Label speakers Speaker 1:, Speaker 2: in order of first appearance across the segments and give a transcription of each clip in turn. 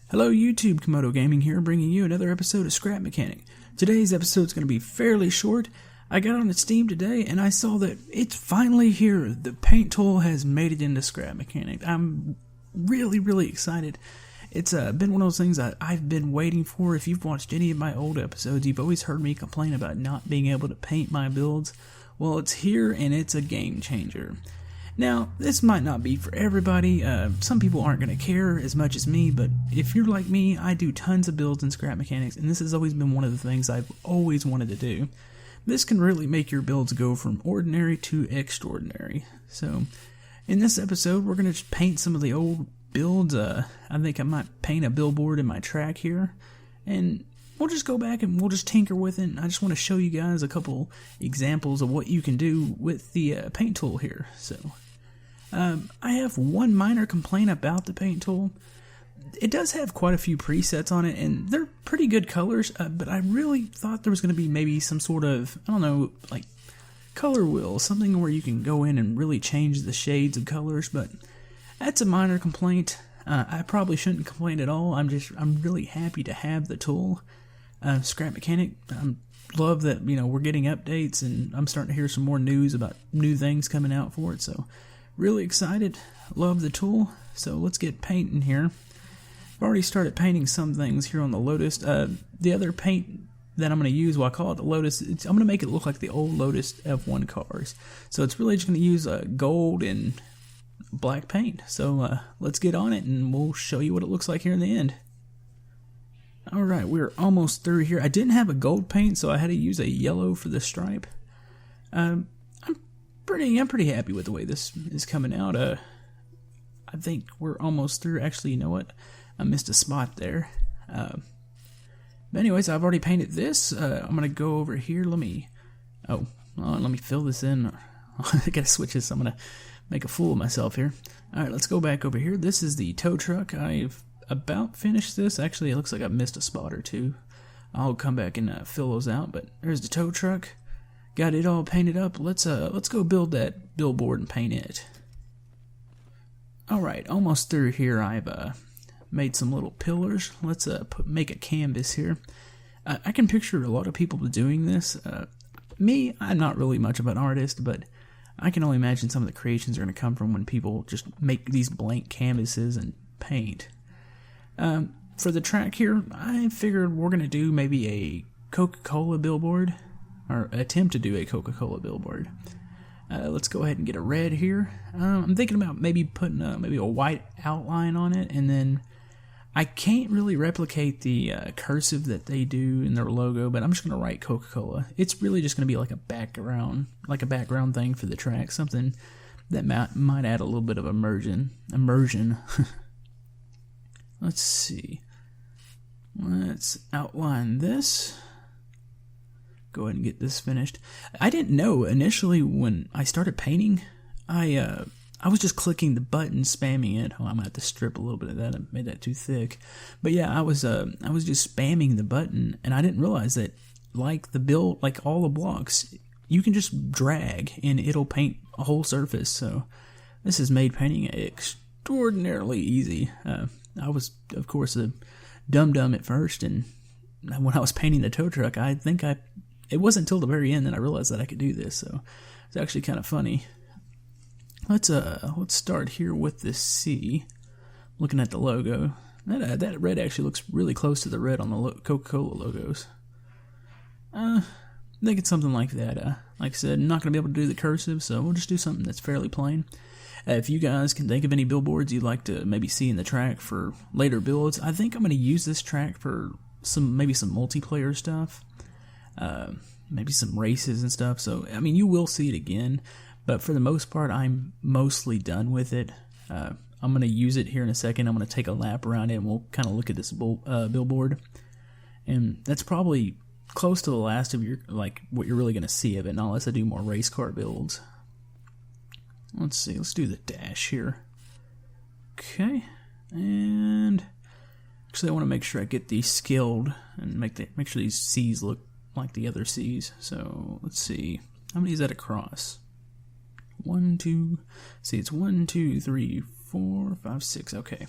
Speaker 1: Hello YouTube, Komodo Gaming here, bringing you another episode of Scrap Mechanic. Today's episode is going to be fairly short. I got on Steam today and I saw that it's finally here. The paint tool has made it into Scrap Mechanic. I'm really excited. It's been one of those things that I've been waiting for. If you've watched any of my old episodes, you've always heard me complain about not being able to paint my builds. Well, it's here and it's a game changer. Now, this might not be for everybody. Some people aren't going to care as much as me, but if you're like me, I do tons of builds in Scrap Mechanics, and this has always been one of the things I've always wanted to do. This can really make your builds go from ordinary to extraordinary. So, in this episode, we're going to paint some of the old builds. I think I might paint a billboard in my track here, and we'll just go back and we'll just tinker with it. I just want to show you guys a couple examples of what you can do with the paint tool here. So, I have one minor complaint about the paint tool. It does have quite a few presets on it, and they're pretty good colors, but I really thought there was going to be maybe some sort of, I don't know, like color wheel, something where you can go in and really change the shades of colors, but that's a minor complaint. I probably shouldn't complain at all. I'm really happy to have the tool. Scrap Mechanic, love that, we're getting updates, and I'm starting to hear some more news about new things coming out for it, so really excited, love the tool, so let's get painting here. I've already started painting some things here on the Lotus. The other paint that I'm going to use, well, I call it the Lotus, I'm going to make it look like the old Lotus F1 cars. So it's really just going to use gold and black paint. So let's get on it and we'll show you what it looks like here in the end. Alright, we're almost through here. I didn't have a gold paint, so I had to use a yellow for the stripe. I'm pretty happy with the way this is coming out. I think we're almost through. Actually, you know what? I missed a spot there. But anyways, I've already painted this. I'm gonna go over here. Let me fill this in. I gotta switch this. I'm gonna make a fool of myself here. All right, let's go back over here. This is the tow truck. I've about finished this. Actually, it looks like I missed a spot or two. I'll come back and fill those out. But there's the tow truck. Got it all painted up. Let's go build that billboard and paint it. Alright, almost through here. I've made some little pillars. Let's make a canvas here. I can picture a lot of people doing this. Me, I'm not really much of an artist, but I can only imagine some of the creations are going to come from when people just make these blank canvases and paint. For the track here, I figured we're going to do maybe a Coca-Cola billboard. Or attempt to do a Coca-Cola billboard. Let's go ahead and get a red here. I'm thinking about maybe putting maybe a white outline on it, and then I can't really replicate the cursive that they do in their logo, but I'm just going to write Coca-Cola. It's really just going to be like a background thing for the track, something that might add a little bit of immersion. Let's see. Let's outline this. Go ahead and get this finished. I didn't know initially when I started painting, I was just clicking the button, spamming it. Oh, I'm gonna have to strip a little bit of that. I made that too thick. But yeah, I was just spamming the button, and I didn't realize that like all the blocks, you can just drag and it'll paint a whole surface. So this has made painting extraordinarily easy. I was, of course, a dum-dum at first, and when I was painting the tow truck, it wasn't until the very end that I realized that I could do this, so it's actually kind of funny. Let's start here with this C. Looking at the logo, that red actually looks really close to the red on the Coca-Cola logos. I think it's something like that. Like I said, I'm not going to be able to do the cursive, so we'll just do something that's fairly plain. If you guys can think of any billboards you'd like to maybe see in the track for later builds, I think I'm going to use this track for maybe some multiplayer stuff. Maybe some races and stuff. So, I mean, you will see it again, but for the most part, I'm mostly done with it. I'm going to use it here in a second. I'm going to take a lap around it, and we'll kind of look at this billboard. And that's probably close to the last of what you're really going to see of it, unless I do more race car builds. Let's see. Let's do the dash here. Okay. And actually, I want to make sure I get these scaled and make sure these C's look like the other C's. So let's see, how many is that across? 1, 2, see, it's 1, 2, 3, 4, 5, 6. Okay,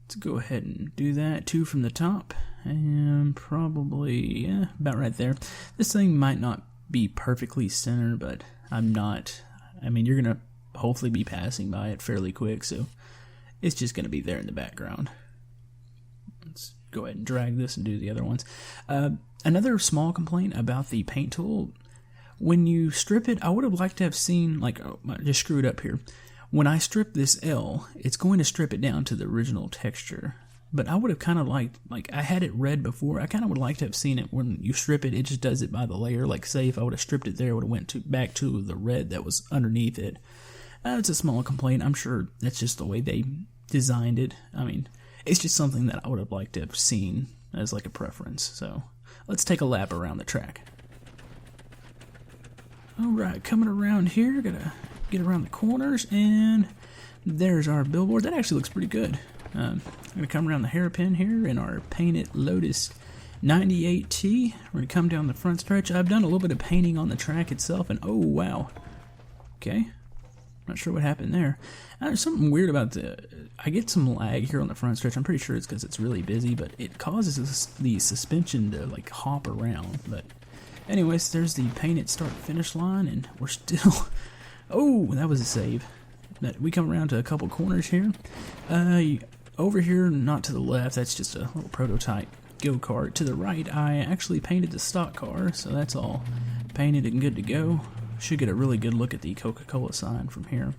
Speaker 1: Let's go ahead and do that. 2 from the top, and probably, yeah, about right there. This thing might not be perfectly centered, but I mean, you're going to hopefully be passing by it fairly quick, so it's just going to be there in the background. Let's go ahead and drag this and do the other ones. Another small complaint about the paint tool, when you strip it, I would have liked to have seen, like, oh, I just screwed up here. When I strip this L, it's going to strip it down to the original texture. But I would have kind of liked, like, I had it red before. I kind of would like to have seen it when you strip it, it just does it by the layer. Like, say, if I would have stripped it there, it would have went back to the red that was underneath it. It's a small complaint. I'm sure that's just the way they designed it. I mean, it's just something that I would have liked to have seen as, like, a preference. So, let's take a lap around the track. Alright, coming around here, gotta get around the corners, and there's our billboard. That actually looks pretty good. I'm going to come around the hairpin here in our painted Lotus 98T. We're going to come down the front stretch. I've done a little bit of painting on the track itself, and oh wow. Okay, not sure what happened there. There's something weird about I get some lag here on the front stretch. I'm pretty sure it's because it's really busy, but it causes the suspension to like hop around. But anyways, there's the painted start finish line, and we're still... Oh, that was a save. We come around to a couple corners here. Over here, not to the left, that's just a little prototype go-kart. To the right, I actually painted the stock car, so that's all painted and good to go. Should get a really good look at the Coca-Cola sign from here.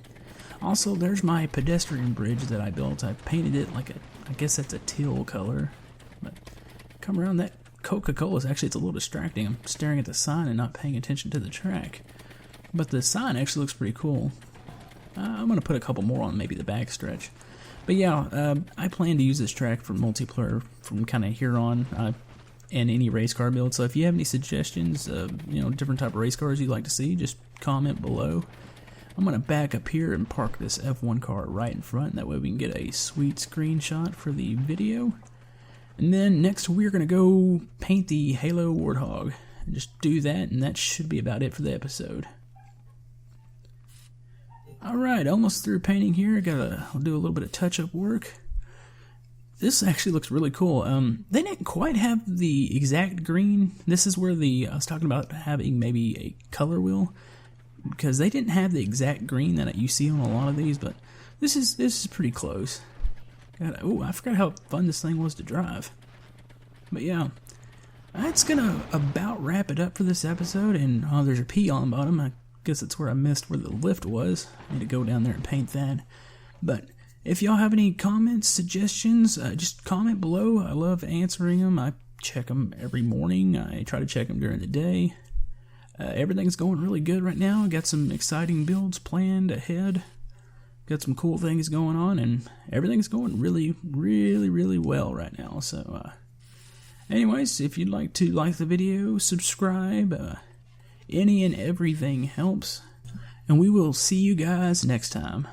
Speaker 1: Also, there's my pedestrian bridge that I built. I painted it like I guess that's a teal color. But come around, that Coca-Cola, actually, it's a little distracting. I'm staring at the sign and not paying attention to the track. But the sign actually looks pretty cool. I'm going to put a couple more on maybe the back stretch. But yeah, I plan to use this track for multiplayer from kind of here on and any race car build. So if you have any suggestions of different type of race cars you'd like to see, just comment below. I'm going to back up here and park this F1 car right in front. That way we can get a sweet screenshot for the video. And then next we're going to go paint the Halo Warthog. And just do that, and that should be about it for the episode. Alright, almost through painting here. I'll do a little bit of touch-up work. This actually looks really cool. They didn't quite have the exact green. This is where I was talking about having maybe a color wheel, because they didn't have the exact green that you see on a lot of these, but this is pretty close. Oh, I forgot how fun this thing was to drive. But yeah, that's gonna about wrap it up for this episode. And there's a P on the bottom. I guess that's where I missed where the lift was. I need to go down there and paint that. But if y'all have any comments, suggestions, just comment below. I love answering them. I check them every morning. I try to check them during the day. Everything's going really good right now. Got some exciting builds planned ahead. Got some cool things going on, and everything's going really, really, really well right now. So, anyways, if you'd like to like the video, subscribe. Any and everything helps. And we will see you guys next time.